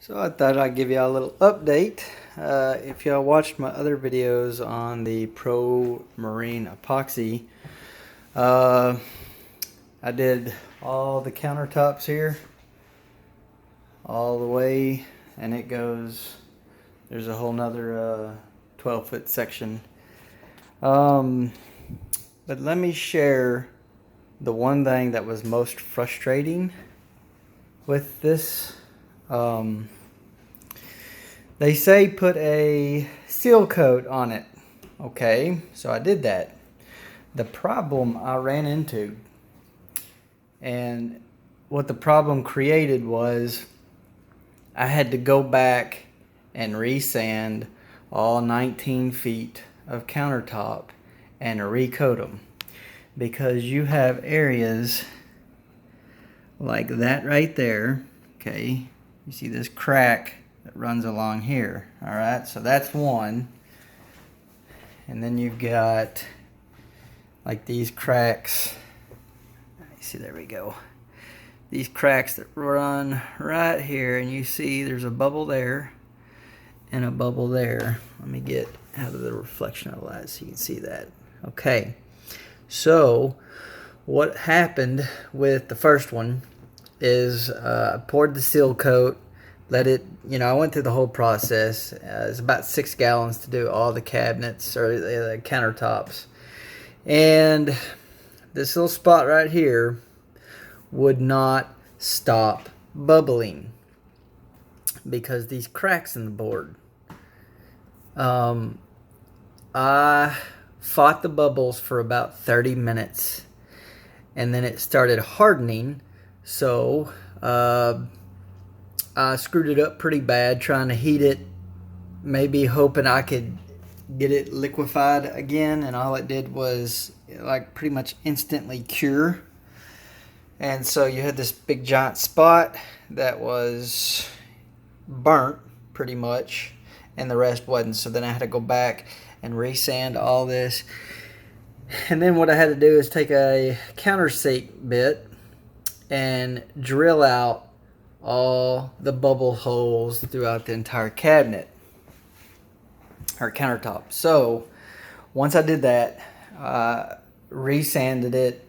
So I thought I'd give y'all a little update. If y'all watched my other videos on the Pro Marine epoxy, I did all the countertops here, all the way, and it goes, there's a whole nother 12-foot section. But let me share the one thing that was most frustrating with this. They say put a seal coat on it. Okay, so I did that. The problem I ran into, and what the problem created was I had to go back and resand all 19 feet of countertop and recoat them, because you have areas like that right there. Okay, you see this crack that runs along here. All right, so that's one. And then you've got like these cracks. You see, there we go. These cracks that run right here, and you see there's a bubble there and a bubble there. Let me get out of the reflection of the light so you can see that. Okay, so what happened with the first one is I poured the seal coat, let it, I went through the whole process. It's about 6 gallons to do all the cabinets or the countertops. And this little spot right here would not stop bubbling because these cracks in the board. I fought the bubbles for about 30 minutes, and then it started hardening. So I screwed it up pretty bad trying to heat it, maybe hoping I could get it liquefied again, and all it did was like pretty much instantly cure. And so you had this big giant spot that was burnt pretty much, and the rest wasn't. So then I had to go back and resand all this. And then what I had to do is take a countersink bit and drill out all the bubble holes throughout the entire cabinet or countertop. So once I did that, resanded it,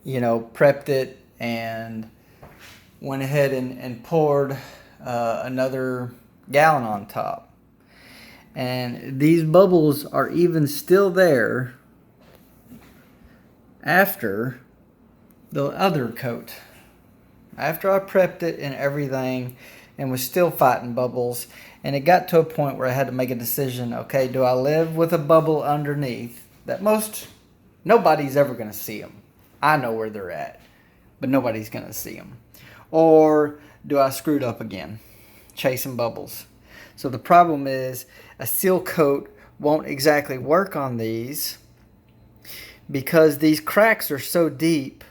prepped it, and went ahead and poured another gallon on top. And these bubbles are even still there after the other coat. After I prepped it and everything, and was still fighting bubbles, and it got to a point where I had to make a decision. Okay, do I live with a bubble underneath that nobody's ever going to see them? I know where they're at, but nobody's going to see them. Or do I screw it up again, chasing bubbles? So the problem is a seal coat won't exactly work on these because these cracks are so deep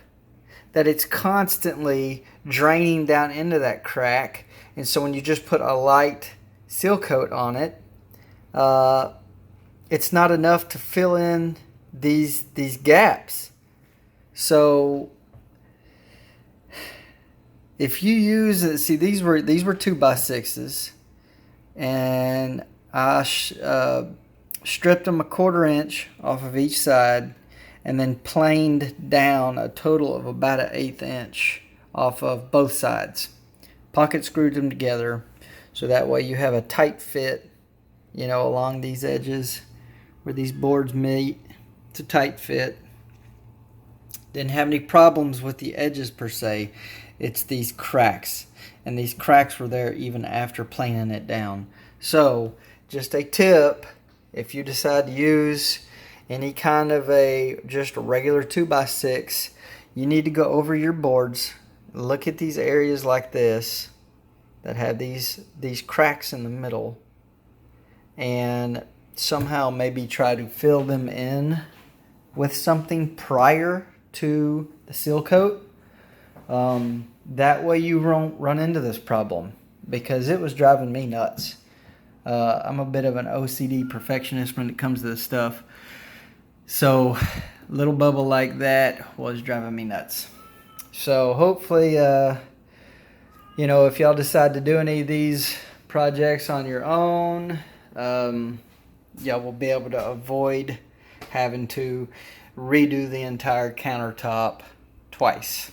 that it's constantly draining down into that crack. And so when you just put a light seal coat on it, it's not enough to fill in these gaps. So if you use, see, these were 2x6s, and I stripped them 1/4 inch off of each side, and then planed down a total of about 1/8 inch off of both sides. Pocket screwed them together, so that way you have a tight fit, along these edges where these boards meet. It's a tight fit. Didn't have any problems with the edges per se. It's these cracks, and these cracks were there even after planing it down. So just a tip, if you decide to use any kind of just a regular 2x6, you need to go over your boards, look at these areas like this that have these cracks in the middle, and somehow maybe try to fill them in with something prior to the seal coat. That way you won't run into this problem, because it was driving me nuts. I'm a bit of an OCD perfectionist when it comes to this stuff. So a little bubble like that was driving me nuts. So hopefully, if y'all decide to do any of these projects on your own, you will be able to avoid having to redo the entire countertop twice.